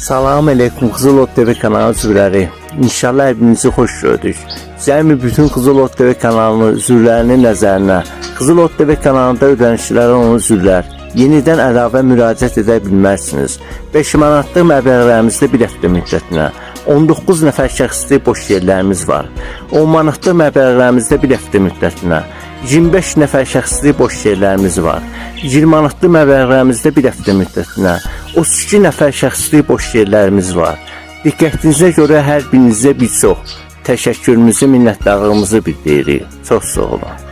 Salam aleyküm Qızıl Ot TV kanalı üzvləri. İnşallah hepinizi xoş gördük. Cəmi bütün Qızıl Ot TV kanalının üzvlərinin nəzərinə, Qızıl Ot TV kanalında ödənişlərə olan üzvlər yenidən əlavə müraciət edə bilmərsiniz. 5 manatlıq məbləğlərimizdə bir həftə müddətinə 19 nəfər şəxsli boş yerlərimiz var. 10 manatlıq məbləğlərimizdə bir həftə müddətinə 25 nəfər şəxsli boş yerlərimiz var. 20 manatlıq məbləğlərimizdə bir həftə müddətinə 32 nəfər şəxsli boş yerlərimiz var. Diqqətinizə görə hər birinizə bir çox təşəkkürümüzü, minnətdarlığımızı bildiririk. Çox sağ olun.